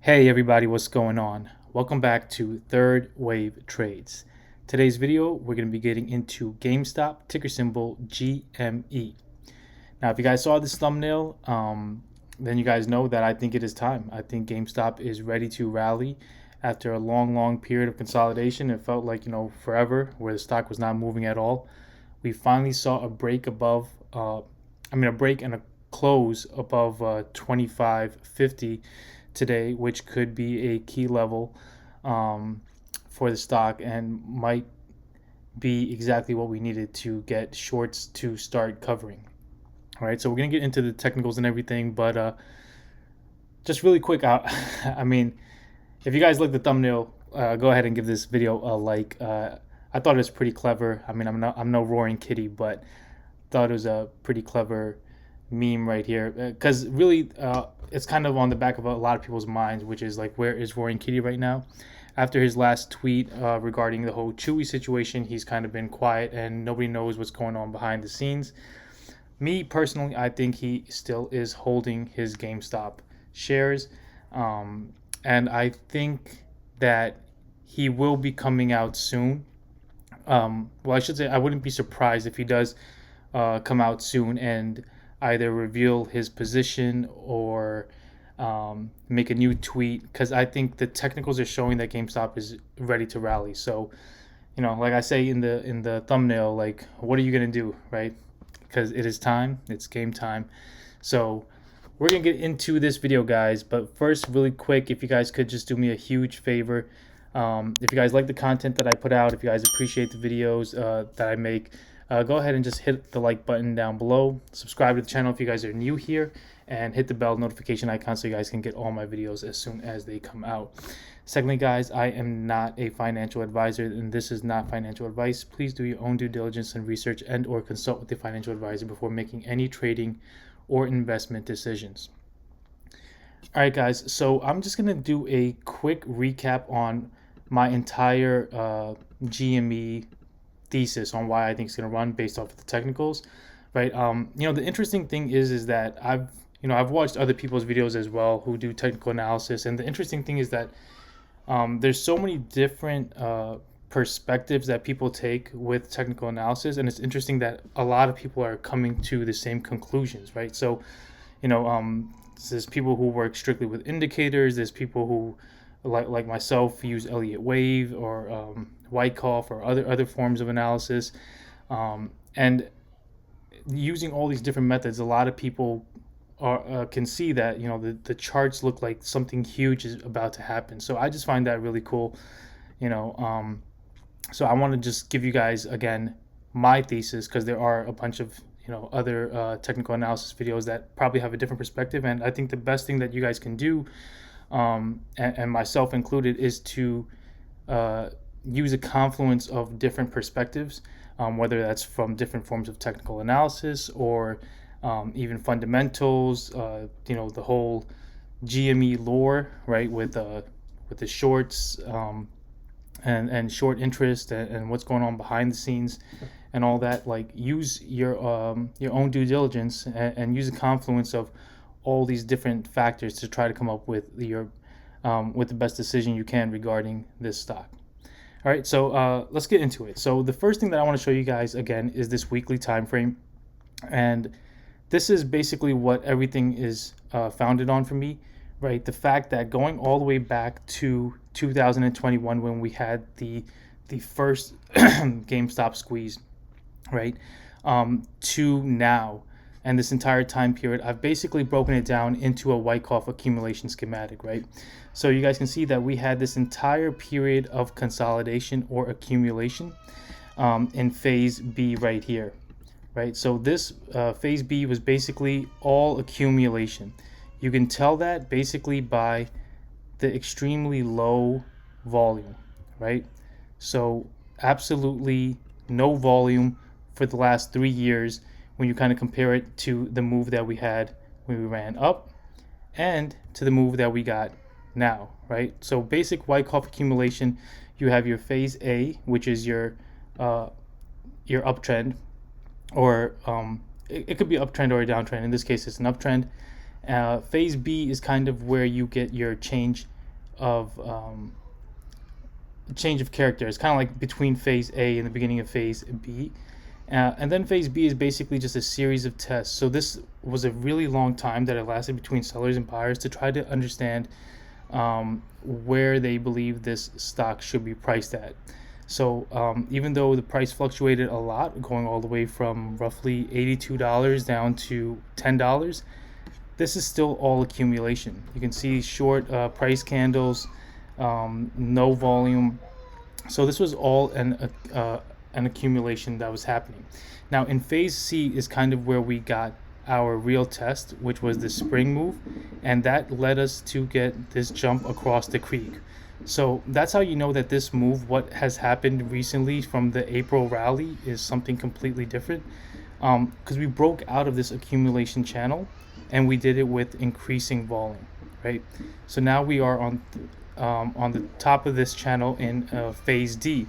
Hey everybody, what's going on? Welcome back to Third Wave Trades. Today's video, we're going to be getting into GameStop, ticker symbol GME. Now, if you guys saw this thumbnail, then you guys know that I think it is time. I think GameStop is ready to rally after a long period of consolidation. It felt like, forever, where the stock was not moving at all. We finally saw a break above, a break and a close above 25.50 today, which could be a key level for the stock and might be exactly what we needed to get shorts to start covering. All right, so we're gonna get into the technicals and everything, but just really quick, I mean, if you guys like the thumbnail, go ahead and give this video a like. I thought it was pretty clever. I mean, I'm no roaring kitty, but thought it was a pretty clever meme right here, because really it's kind of on the back of a lot of people's minds, which is like, where is Roaring Kitty right now? After his last tweet regarding the whole Chewy situation, he's kind of been quiet and nobody knows what's going on behind the scenes. Me personally, I think he still is holding his GameStop shares, and I think that he will be coming out soon. Well, I should say I wouldn't be surprised if he does come out soon and either reveal his position or make a new tweet, because I think the technicals are showing that GameStop is ready to rally. So, like I say in the thumbnail, like, what are you gonna do, right? Because it is time. It's game time. So we're gonna get into this video, guys. But first, really quick, if you guys could just do me a huge favor. If you guys like the content that I put out, if you guys appreciate the videos that I make, go ahead and just hit the like button down below. Subscribe to the channel if you guys are new here, and hit the bell notification icon so you guys can get all my videos as soon as they come out. Secondly, guys, I am not a financial advisor, and this is not financial advice. Please do your own due diligence and research, and or consult with a financial advisor before making any trading or investment decisions. All right, guys, so I'm just going to do a quick recap on my entire GME thesis on why I think it's going to run based off of the technicals, right? The interesting thing is that I've watched other people's videos as well who do technical analysis, and the interesting thing is that there's so many different perspectives that people take with technical analysis, and it's interesting that a lot of people are coming to the same conclusions, right? So, there's people who work strictly with indicators. There's people who, like myself, use Elliott wave or Wyckoff or other forms of analysis, and using all these different methods, a lot of people can see that the charts look like something huge is about to happen. So I just find that really cool. So I want to just give you guys again my thesis, because there are a bunch of other technical analysis videos that probably have a different perspective, and I think the best thing that you guys can do, and myself included, is to use a confluence of different perspectives, whether that's from different forms of technical analysis or even fundamentals, the whole GME lore, right, with the shorts, and short interest, and what's going on behind the scenes and all that. Like, use your own due diligence, and use a confluence of all these different factors to try to come up with with the best decision you can regarding this stock. All right, so let's get into it. So the first thing that I want to show you guys again is this weekly time frame, and this is basically what everything is founded on for me, right? The fact that going all the way back to 2021, when we had the first GameStop squeeze, right, to now, and this entire time period, I've basically broken it down into a Wyckoff accumulation schematic, right? So you guys can see that we had this entire period of consolidation or accumulation in phase B right here, right? So this phase B was basically all accumulation. You can tell that basically by the extremely low volume, right? So absolutely no volume for the last 3 years when you kind of compare it to the move that we had when we ran up and to the move that we got now, right? So basic Wyckoff accumulation, you have your phase A, which is your uptrend, or it could be uptrend or a downtrend. In this case, it's an uptrend. Phase B is kind of where you get your change change of character. It's kind of like between phase A and the beginning of phase B. And then phase B is basically just a series of tests. So this was a really long time that it lasted between sellers and buyers to try to understand where they believe this stock should be priced at. So even though the price fluctuated a lot, going all the way from roughly $82 down to $10, this is still all accumulation. You can see short price candles, no volume. So this was all an accumulation that was happening. Now in phase C is kind of where we got our real test, which was the spring move, and that led us to get this jump across the creek. So that's how you know that this move, what has happened recently from the April rally, is something completely different, because we broke out of this accumulation channel and we did it with increasing volume, right? So now we are on the top of this channel in phase D,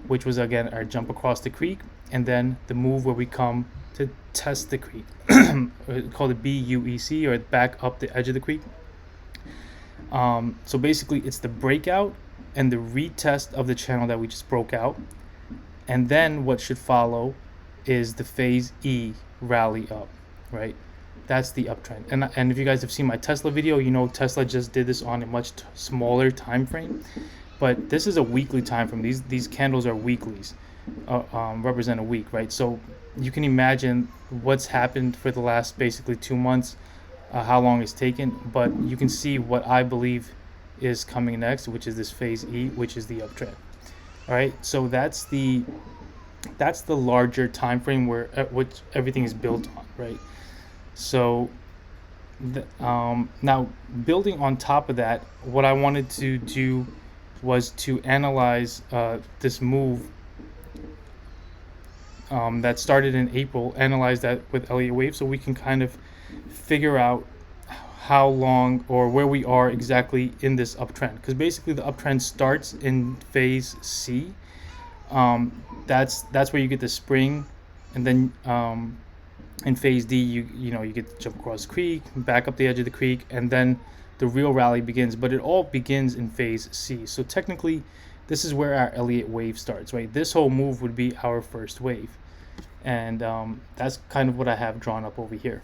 which was again our jump across the creek, and then the move where we come to test the creek, called it BUEC, or back up the edge of the creek. So basically it's the breakout and the retest of the channel that we just broke out, and then what should follow is the phase E rally up, right? That's the uptrend. And if you guys have seen my Tesla video, you know Tesla just did this on a much smaller time frame, but this is a weekly time frame. These candles are weeklies, represent a week, right? So you can imagine what's happened for the last basically 2 months, how long it's taken, but you can see what I believe is coming next, which is this phase E, which is the uptrend. All right, so that's the larger time frame where which everything is built on, right? So now building on top of that, what I wanted to do was to analyze this move that started in April, analyze that with Elliott wave, so we can kind of figure out how long or where we are exactly in this uptrend, because basically the uptrend starts in phase C. That's where you get the spring, and then in phase D you know you get to jump across the creek, back up the edge of the creek, and then the real rally begins. But it all begins in phase C. So technically this is where our Elliott wave starts, right? This whole move would be our first wave, and that's kind of what I have drawn up over here.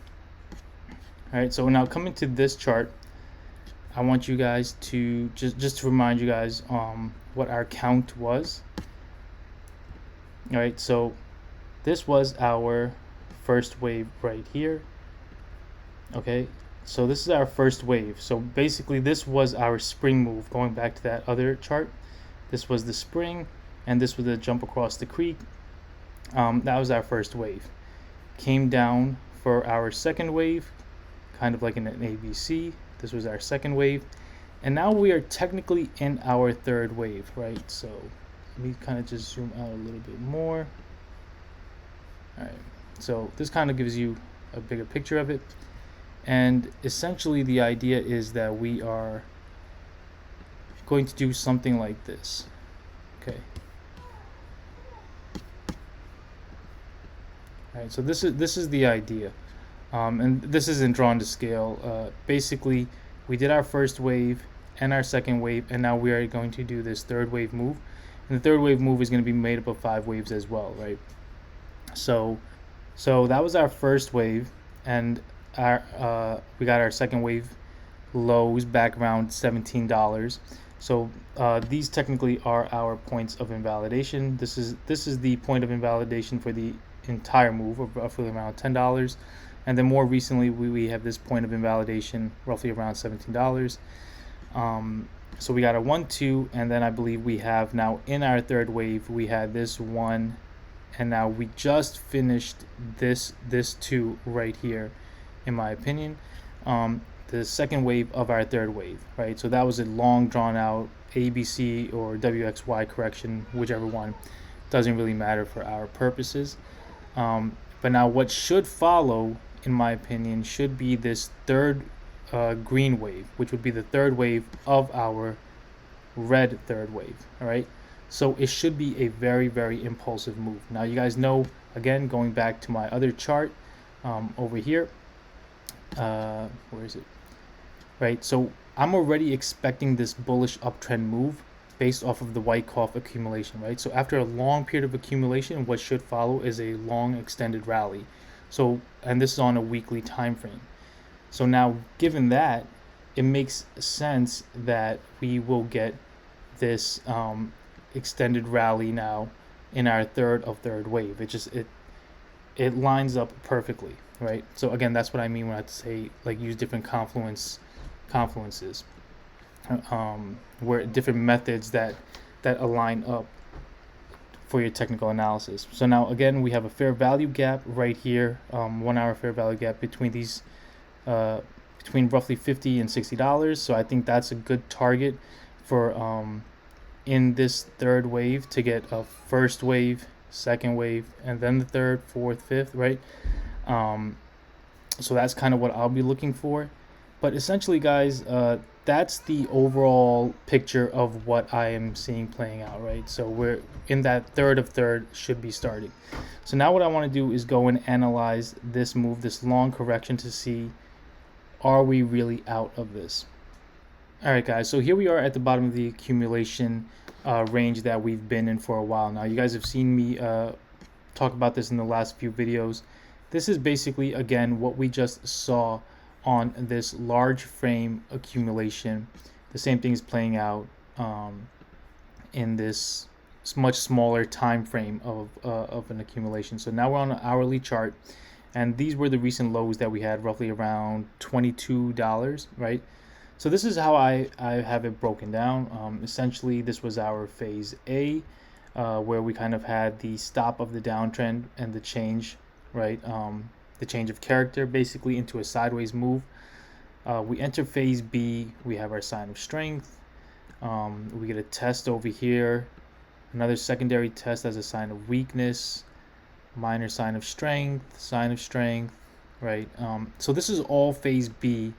All right, so now coming to this chart, I want you guys to just to remind you guys what our count was. All right, so this was our first wave right here. Okay, so this is our first wave. So basically this was our spring move, going back to that other chart. This was the spring, and this was the jump across the creek. That was our first wave. Came down for our second wave, kind of like in an ABC. This was our second wave, and now we are technically in our third wave, right? So let me kind of just zoom out a little bit more. All right, so this kind of gives you a bigger picture of it, and essentially the idea is that we are going to do something like this. Okay, all right, so this is the idea. And this isn't drawn to scale. Basically, we did our first wave and our second wave, and now we are going to do this third wave move. And the third wave move is going to be made up of 5 waves as well, right? So that was our first wave, and we got our second wave lows back around $17. So these technically are our points of invalidation. This is the point of invalidation for the entire move of roughly around $10. And then more recently, we have this point of invalidation roughly around $17. So we got a 1, 2, and then I believe we have now in our third wave, we had this 1, and now we just finished this 2 right here, in my opinion. The second wave of our third wave, right? So that was a long drawn out ABC or WXY correction, whichever one, doesn't really matter for our purposes. But now what should follow, in my opinion, should be this third green wave, which would be the third wave of our red third wave. All right, so it should be a very, very impulsive move. Now you guys know, again, going back to my other chart over here, where is it? Right, so I'm already expecting this bullish uptrend move based off of the Wyckoff accumulation, right? So after a long period of accumulation, what should follow is a long extended rally. So, and this is on a weekly time frame. So now, given that, it makes sense that we will get this extended rally now in our third wave. It lines up perfectly, right? So again, that's what I mean when I say like use different confluences, where different methods that align up for your technical analysis. So now again, we have a fair value gap right here, 1 hour fair value gap between these, between roughly $50 and $60. So I think that's a good target for in this third wave to get a first wave, second wave, and then the third, fourth, fifth, right? So that's kind of what I'll be looking for. But essentially, guys, that's the overall picture of what I am seeing playing out, right? So we're in that third should be starting. So now what I want to do is go and analyze this move, this long correction, to see, are we really out of this? All right, guys, so here we are at the bottom of the accumulation range that we've been in for a while now. You guys have seen me talk about this in the last few videos. This is basically, again, what we just saw on this large frame accumulation. The same thing is playing out in this much smaller time frame of an accumulation. So now we're on an hourly chart, and these were the recent lows that we had, roughly around $22, right? So this is how I have it broken down. Essentially, this was our phase A, where we kind of had the stop of the downtrend and the change, right? The change of character basically into a sideways move. We enter phase B, we have our sign of strength. We get a test over here, another secondary test as a sign of weakness, minor sign of strength, right? So this is all phase B,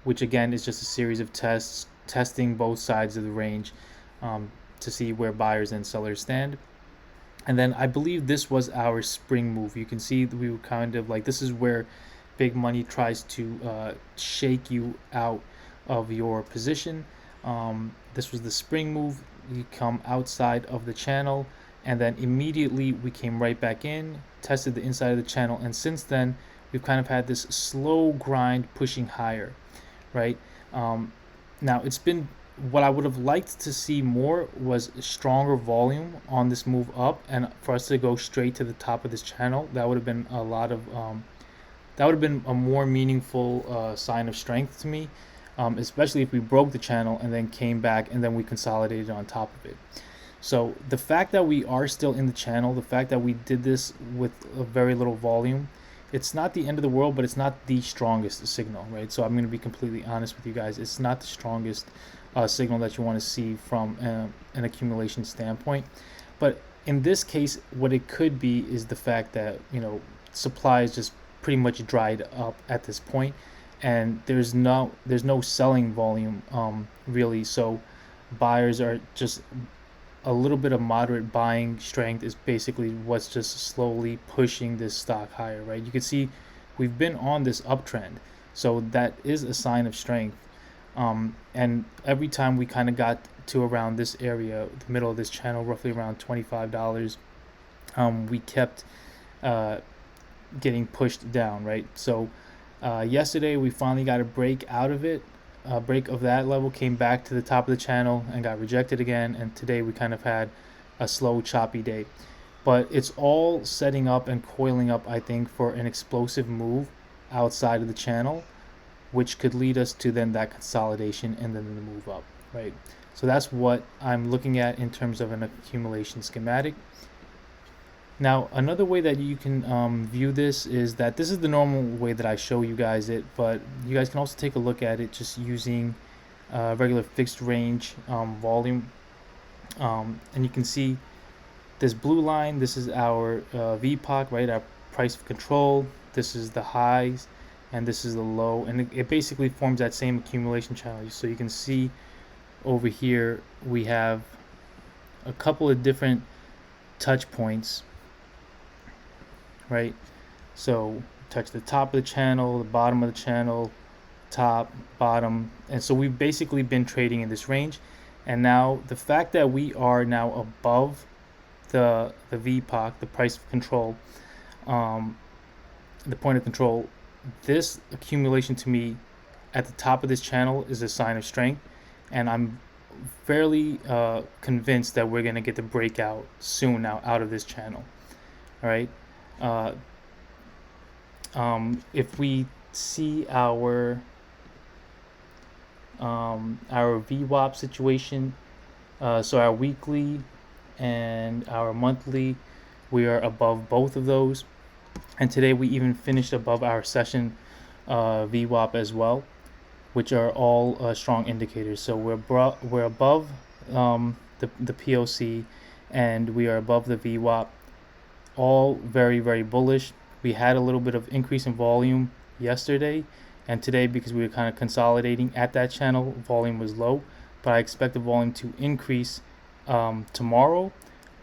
which again is just a series of tests, testing both sides of the range to see where buyers and sellers stand. And then I believe this was our spring move. You can see we were kind of like, this is where big money tries to shake you out of your position. This was the spring move. We come outside of the channel, and then immediately we came right back in, tested the inside of the channel, and since then we've kind of had this slow grind pushing higher, right? Now it's been, what I would have liked to see more was stronger volume on this move up, and for us to go straight to the top of this channel. That would have been a lot of that would have been a more meaningful sign of strength to me, especially if we broke the channel and then came back and then we consolidated on top of it. So the fact that we are still in the channel, the fact that we did this with a very little volume, it's not the end of the world, but it's not the strongest signal, right? So I'm going to be completely honest with you guys. It's not the strongest signal that you want to see from an accumulation standpoint. But in this case, what it could be is the fact that, you know, supply is just pretty much dried up at this point, and there's no selling volume really. So buyers are just, a little bit of moderate buying strength is basically what's just slowly pushing this stock higher, right? You can see we've been on this uptrend, so that is a sign of strength. And every time we kind of got to around this area, the middle of this channel, roughly around $25, we kept getting pushed down, right? So yesterday we finally got a break out of it. Break of that level, came back to the top of the channel and got rejected again, and today we kind of had a slow, choppy day. But it's all setting up and coiling up, I think, for an explosive move outside of the channel, which could lead us to then that consolidation and then the move up, right? So that's what I'm looking at in terms of an accumulation schematic. Now, another way that you can view this is that this is the normal way that I show you guys it, but you guys can also take a look at it just using regular fixed range volume. And you can see this blue line, this is our VPOC, right? Our price of control. This is the highs, and this is the low. And it basically forms that same accumulation channel. So you can see over here, we have a couple of different touch points, right? So touch the top of the channel, the bottom of the channel, top, bottom, and so we've basically been trading in this range. And now the fact that we are now above the VPOC, the price of control, the point of control, this accumulation to me at the top of this channel is a sign of strength, and I'm fairly convinced that we're going to get the breakout soon now out of this channel. All right. If we see our VWAP situation, so our weekly and our monthly, we are above both of those, and today we even finished above our session VWAP as well, which are all strong indicators. So we're above the POC, and we are above the VWAP, all very, very bullish. We had a little bit of increase in volume yesterday, and today, because we were kind of consolidating at that channel, volume was low, but I expect the volume to increase tomorrow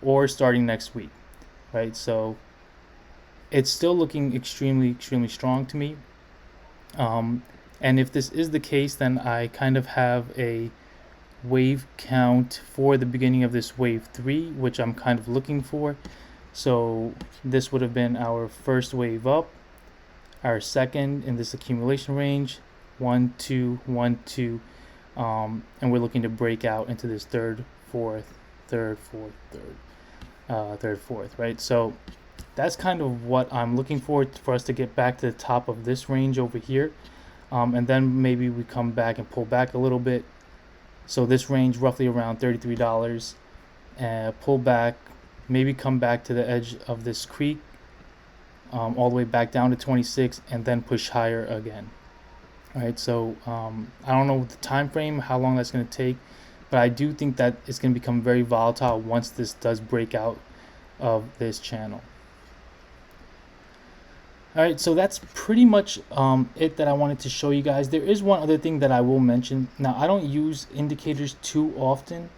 or starting next week, right? So it's still looking extremely, extremely strong to me. And if this is the case, then I kind of have a wave count for the beginning of this wave 3, which I'm kind of looking for. So this would have been our first wave up, our second in this accumulation range, 1, 2, 1, 2, and we're looking to break out into this third, fourth, right? So that's kind of what I'm looking for us to get back to the top of this range over here, and then maybe we come back and pull back a little bit. So this range roughly around $33, and pull back, maybe come back to the edge of this creek, all the way back down to 26, and then push higher again. All right, so I don't know the time frame, how long that's going to take, but I do think that it's going to become very volatile once this does break out of this channel. All right, so that's pretty much it that I wanted to show you guys. There is one other thing that I will mention. Now, I don't use indicators too often.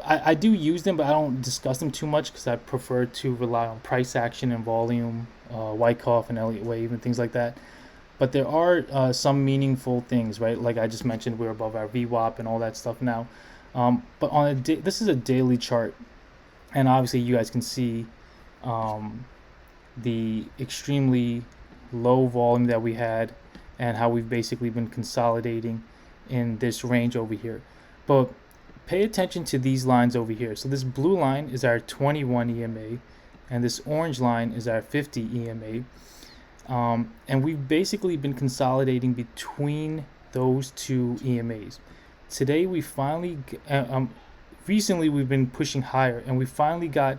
I do use them, but I don't discuss them too much because I prefer to rely on price action and volume, Wyckoff and Elliott wave and things like that. But there are some meaningful things, right? Like I just mentioned, we're above our VWAP and all that stuff now. But on this is a daily chart, and obviously you guys can see the extremely low volume that we had and how we've basically been consolidating in this range over here. But pay attention to these lines over here. So this blue line is our 21 EMA, and this orange line is our 50 EMA. And we've basically been consolidating between those two EMAs. Today we finally, recently we've been pushing higher, and we finally got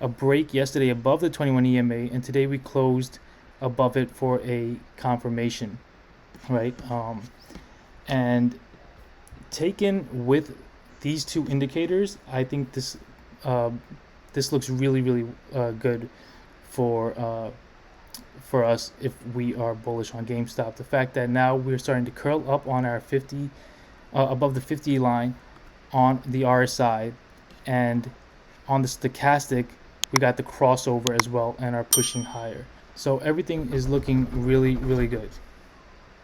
a break yesterday above the 21 EMA, and today we closed above it for a confirmation, right? And taken with these two indicators, I think this looks really, really good for us if we are bullish on GameStop. The fact that now we're starting to curl up on our 50, above the 50 line on the RSI, and on the stochastic, we got the crossover as well and are pushing higher. So everything is looking really, really good.